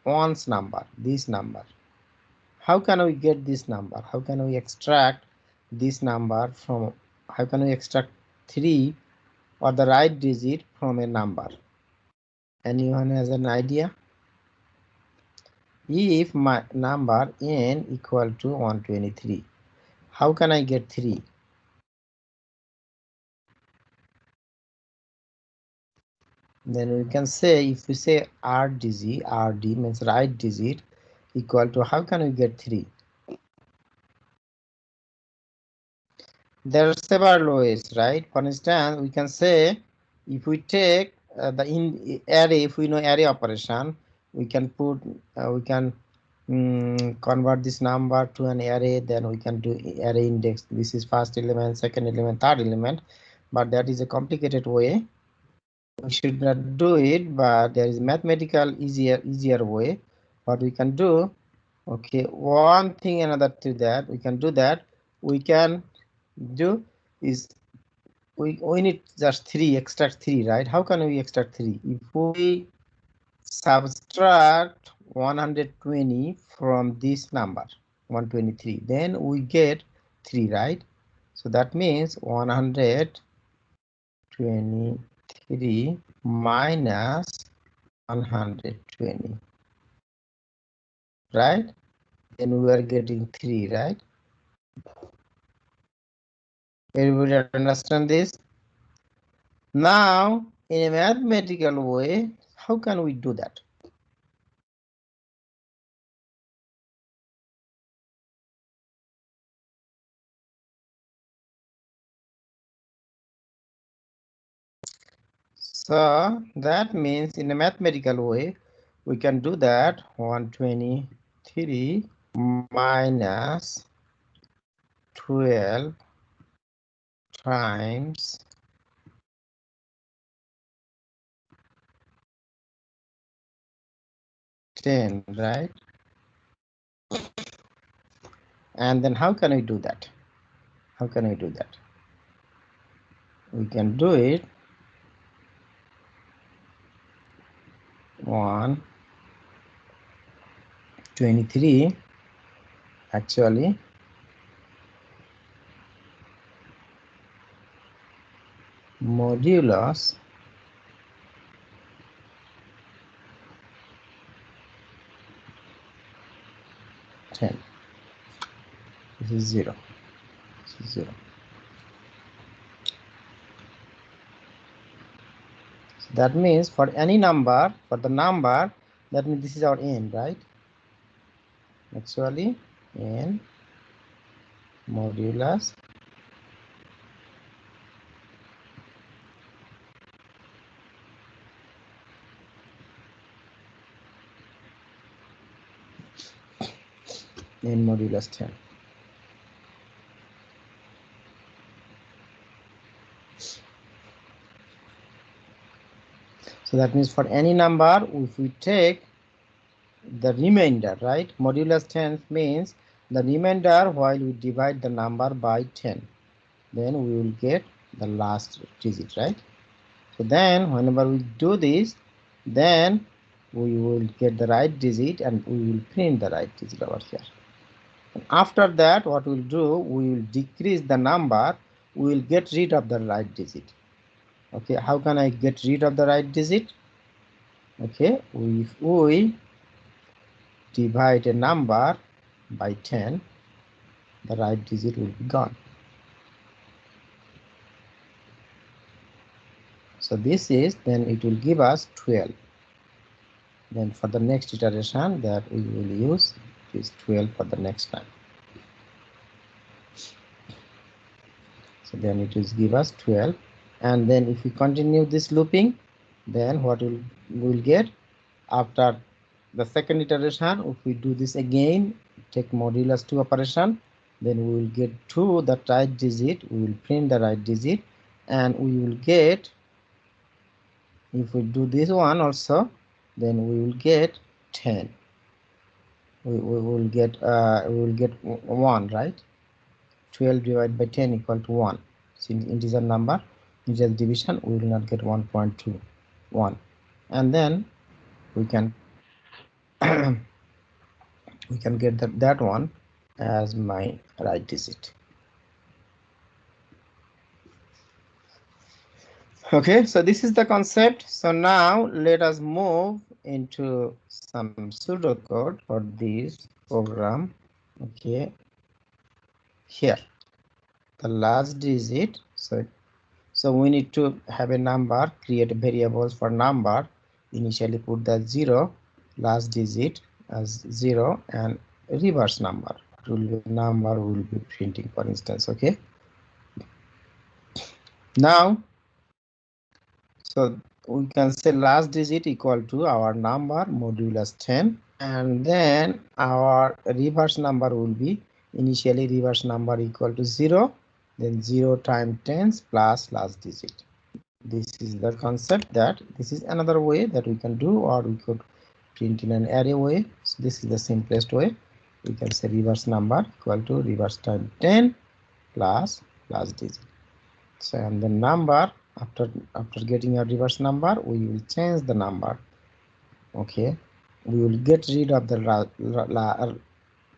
ones number, this number. How can we get this number? How can we extract this number from, how can we extract 3 or the right digit from a number? Anyone has an idea? If my number n equal to 123, how can I get 3? Then we can say, if we say rd means right digit equal to, how can we get 3? There are several ways, right? For instance, we can say, if we take the array, if we know array operation, we can put we can convert this number to an array, then we can do array index. This is first element, second element, third element, but that is a complicated way. We should not do it, but there is mathematical easier way. What we can do, okay, one thing another to that, we can do that. We can do is we need just 3, extract 3, right? How can we extract 3? If we subtract 120 from this number 123, then we get 3, right? So that means 123 minus 120, right? Then we are getting 3, right? Everybody understand this? Now, in a mathematical way, how can we do that? So that means in a mathematical way, we can do that 123 minus 12 times 10, right? And then how can we do that? How can we do that? We can do it 123 actually modulus 10. This is 0. This is 0. So that means for any number, for the number, that means this is our n, right? Actually, n modulus n modulus 10. So that means for any number, if we take the remainder, right? Modulus 10 means the remainder while we divide the number by 10, then we will get the last digit, right? So then whenever we do this, then we will get the right digit and we will print the right digit over here. And after that, what we'll do, we will decrease the number, we will get rid of the right digit. Okay, how can I get rid of the right digit? Okay, if we divide a number by 10, the right digit will be gone. So this is, then it will give us 12. Then for the next iteration that we will use is 12 for the next time. So then it will give us 12. And then if we continue this looping, then what we will get after the second iteration, if we do this again, take modulus 2 operation, then we will get 2, the right digit, we will print the right digit, and we will get, if we do this one also, then we will get 10. We will get 1, right? 12 divided by 10 equal to 1. Since integer number, integer division, we will not get 1.21. And then we can we can get that one as my right digit. Okay, so this is the concept. So now let us move into some pseudocode for this program. Okay, here the last digit. So we need to have a number, create variables for number. Initially put that 0, last digit as 0, and reverse number. Number will be printing, for instance. Okay. Now, so we can say last digit equal to our number modulus 10, and then our reverse number will be initially reverse number equal to 0, then 0 times 10 plus last digit. This is the concept. That this is another way that we can do, or we could print in an array way. So this is the simplest way. We can say reverse number equal to reverse times 10 plus last digit. So and the number after getting a reverse number, we will change the number. Okay, we will get rid of the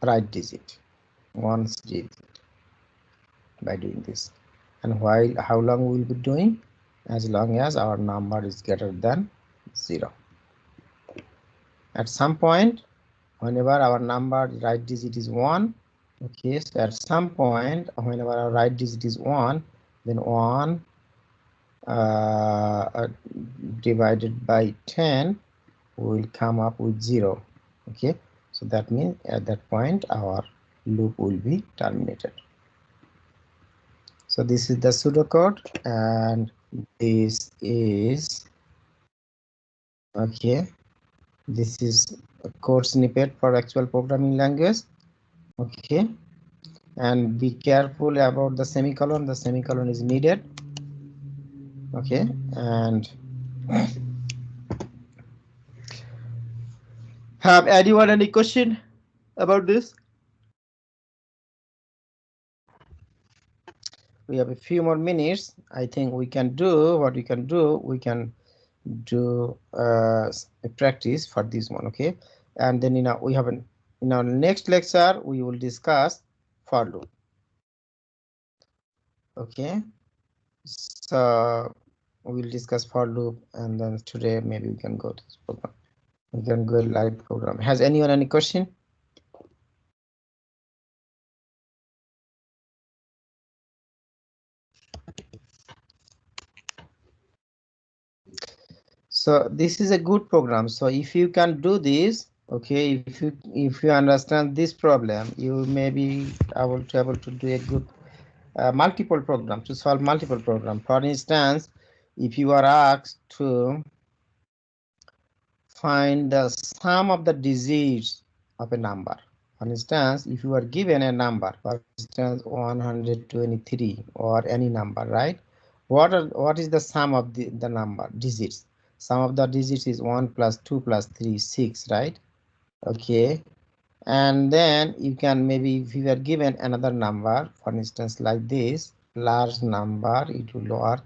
right digit, one digit, by doing this. And while how long we will be doing? As long as our number is greater than 0. At some point, whenever our number right digit is 1, okay, so at some point whenever our right digit is 1, then 1 divided by 10 will come up with 0. Okay, so that means at that point our loop will be terminated. So this is the pseudocode, and this is okay, this is a code snippet for actual programming language. Okay, and be careful about the semicolon. The semicolon is needed. Okay, and have anyone any question about this? We have a few more minutes. I think we can do what we can do. We can do a practice for this one. Okay, and then we have in our next lecture we will discuss for loop. Okay, so we will discuss for loop, and then today maybe we can go to this program. We can go live program. Has anyone any question? So this is a good program. So if you can do this, okay, if you understand this problem, you may be able to do a good multiple program, to solve multiple program. For instance, if you are asked to find the sum of the digits of a number. For instance, if you are given a number, for instance 123 or any number, right? What is the sum of the number digits? Sum of the digits is 1 plus 2 plus 3, 6, right? Okay, and then you can maybe, if you are given another number, for instance like this large number, it will lower.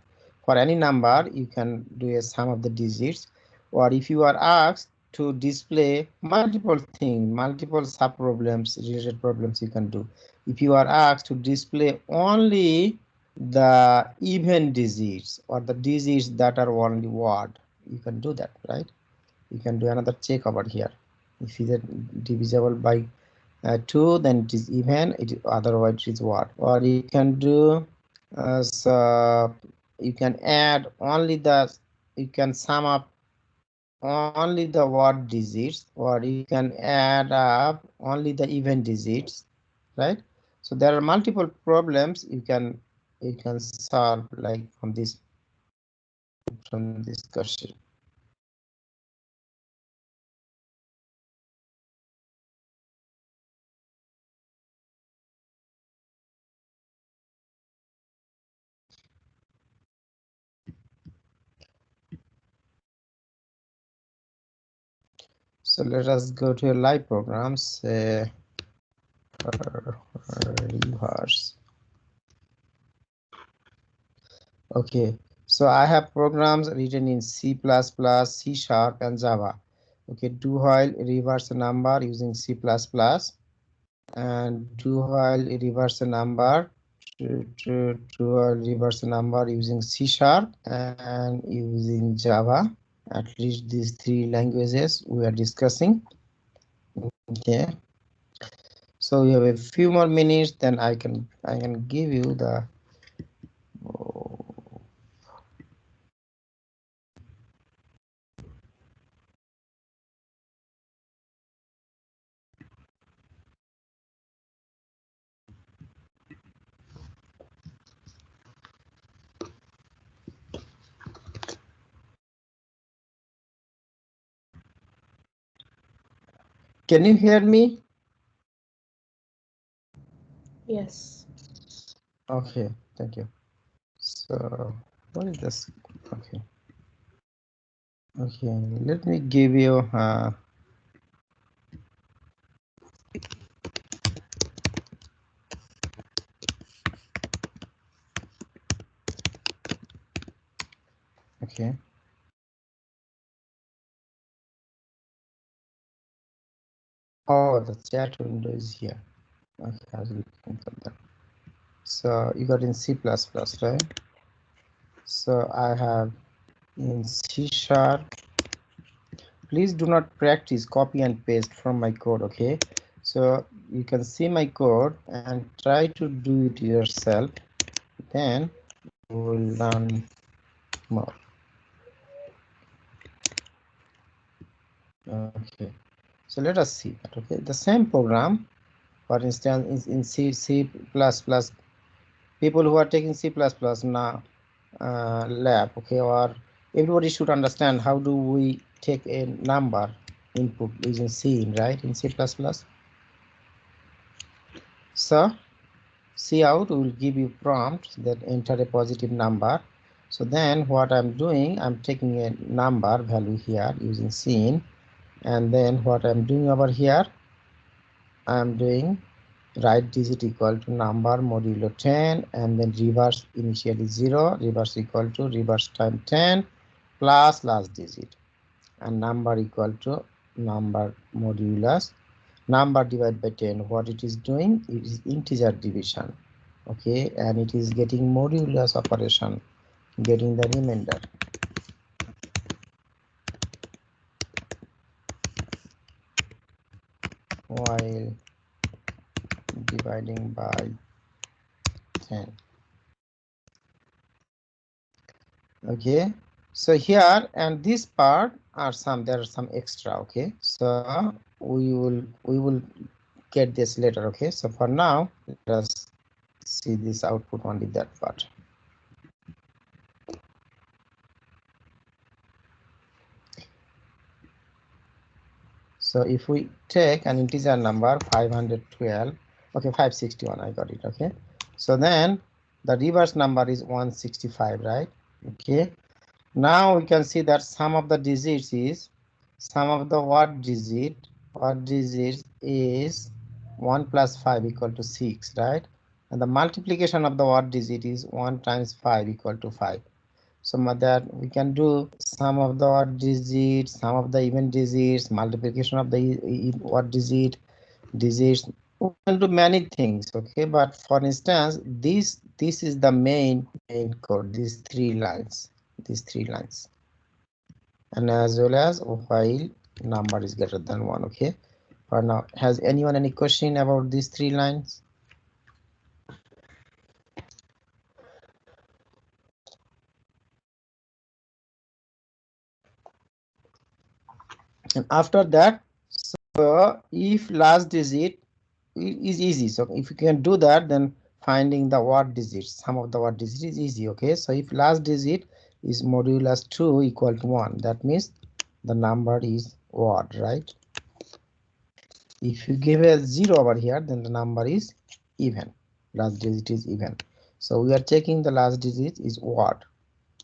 For any number you can do a sum of the digits, or if you are asked to display multiple things, multiple sub problems, related problems, you can do. If you are asked to display only the even digits or the digits that are only odd, you can do that, right? You can do another check over here. If it is divisible by 2, then it is even, otherwise it is odd. Or you can do so you can add only the, you can sum up only the odd digits, or you can add up only the even digits, right? So there are multiple problems you can solve, like from this question. So let us go to a live program, say reverse. Okay, so I have programs written in C++, C#, and Java. Okay, do while reverse a number using C++, and do while reverse a number to reverse a number using C# and using Java. At least these 3 languages we are discussing. Okay, so we have a few more minutes, then I can give you the Can you hear me? Yes. Okay, thank you. So what is this? Okay. Okay, let me give you okay. Oh, the chat window is here. Okay, I was looking for that. So you got in C++, right? So I have in C#. Please do not practice copy and paste from my code, okay? So you can see my code and try to do it yourself. Then we'll learn more. Okay. So let us see that. Okay, the same program, for instance, is in C++. People who are taking C++ now lab, okay, or everybody should understand how do we take a number input using C, right, in C++. So cout will give you prompt that enter a positive number. So then what I'm doing, I'm taking a number value here using scene, and then what I'm doing over here, I'm doing right digit equal to number modulo 10, and then reverse initially 0, reverse equal to reverse time 10 plus last digit, and number equal to number modulus number divided by 10. What it is doing, it is integer division, okay, and it is getting modulus operation, getting the remainder. While dividing by 10. Okay, so here and this part are there are some extra, okay, so we will get this later, okay. So for now, let us see this output only, that part. So if we take an integer number 512, okay, 561, I got it, okay. So then the reverse number is 165, right? Okay, now we can see that sum of the digits is sum of the word digit is 1 plus 5 equal to 6, right? And the multiplication of the word digit is 1 times 5 equal to 5. So that we can do sum of the odd digits, sum of the even digits, multiplication of the odd digits. We can do many things, okay? But for instance, this is the main code. These three lines, and as well as while number is greater than 1. Okay. For now, has anyone any question about these three lines? And after that, so if last digit is easy, so if you can do that, then finding the word digits, sum of the word digit is easy. Okay, so if last digit is modulus 2 equal to 1, that means the number is odd, right? If you give a 0 over here, then the number is even, last digit is even. So we are checking the last digit is odd.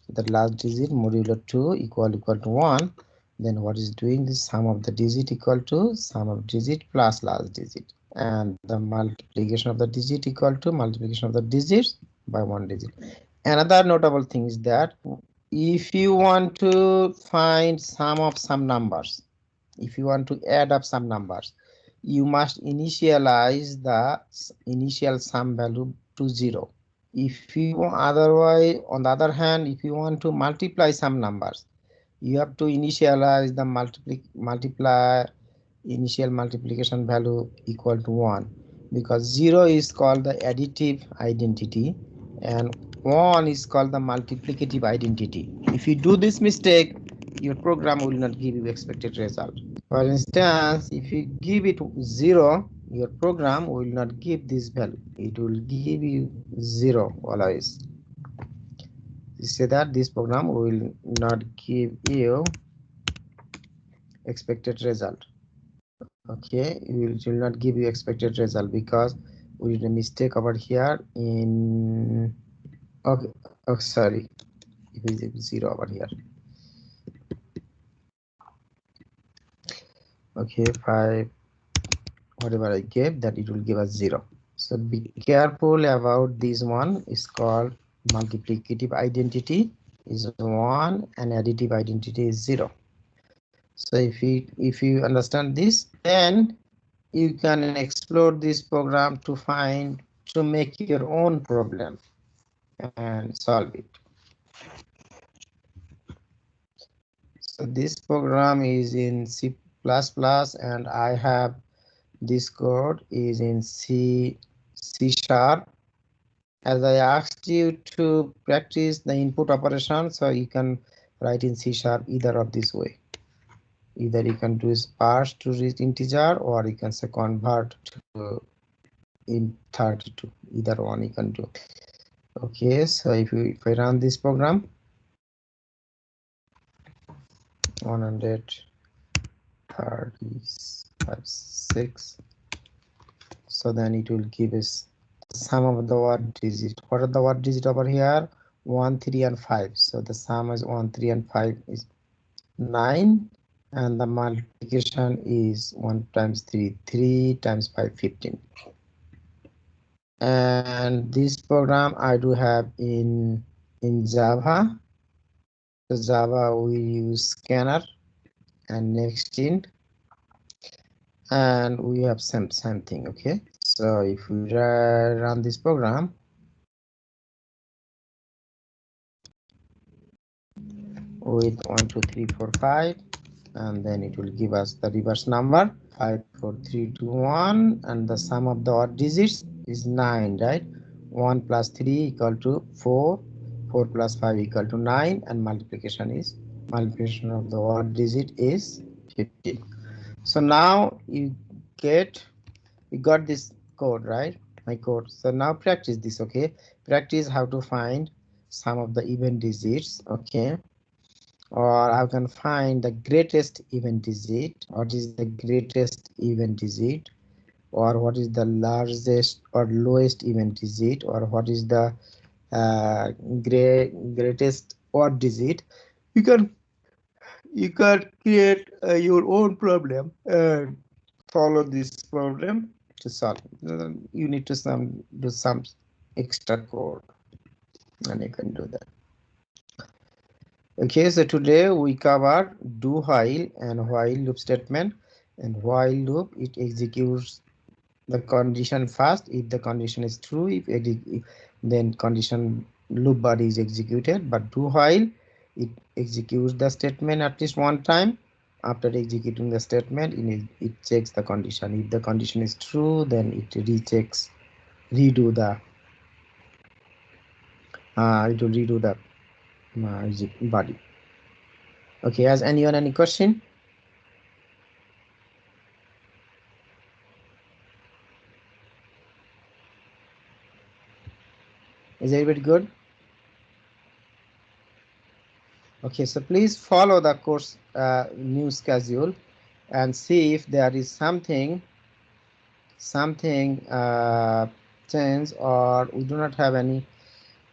The last digit modulo 2 equal to 1, then what is doing this sum of the digit equal to sum of digit plus last digit, and the multiplication of the digit equal to multiplication of the digits by one digit. Another notable thing is that if you want to find sum of some numbers, if you want to add up some numbers, you must initialize the initial sum value to 0. If you otherwise, on the other hand, if you want to multiply some numbers, you have to initialize the initial multiplication value equal to 1, because 0 is called the additive identity and 1 is called the multiplicative identity. If you do this mistake, your program will not give you expected result. For instance, if you give it 0, your program will not give this value. It will give you 0 always. You say that this program will not give you expected result. Okay, it will not give you expected result because we did a mistake over here in, okay, oh sorry, it is 0 over here. Okay, 5, whatever I gave, that it will give us 0. So be careful about this one. Is called multiplicative identity is 1 and additive identity is 0. So if you understand this, then you can explore this program to make your own problem and solve it. So this program is in C++ and I have this code is in C#. As I asked you to practice the input operation, so you can write in C# either of this way. Either you can do is parse to reach integer, or you can say convert to in 32. Either one you can do. Okay, so if I run this program, 136, so then it will give us the sum of the word digit. What are the word digit over here? 1, 3, and 5. So the sum is 1, 3, and 5 is 9, and the multiplication is 1 times 3, 3 times 5, 15. And this program I do have in Java. So Java we use scanner and next in, and we have same thing. Okay, so if we run this program with 1, 2, 3, 4, 5, and then it will give us the reverse number 5, 4, 3, 2, 1, and the sum of the odd digits is 9, right? 1 plus 3 equal to 4, 4 plus 5 equal to 9, and multiplication of the odd digit is 15. So now you got this code, right? My code. So now practice this. Okay, practice how to find sum of the even digits. Okay, or I can find the greatest even digit. What is the greatest even digit? Or what is the largest or lowest even digit? Or what is the greatest odd digit? You can create your own problem and follow this problem to solve. You need to do some extra code, and you can do that. Okay, so today we cover do while and while loop statement. And while loop, it executes the condition first. If the condition is true, then condition loop body is executed. But do while, it executes the statement at least one time. After executing the statement, it checks the condition. If the condition is true, then it redo the body. Okay, has anyone any question? Is everybody good? Okay, so please follow the course new schedule and see if there is something change, or we do not have any.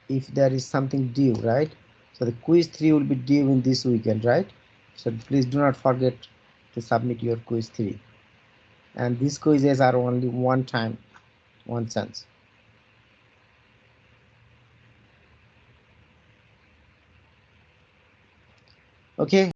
If there is something due, right? So the quiz 3 will be due in this weekend, right? So please do not forget to submit your quiz 3. And these quizzes are only one time, one chance. Okay.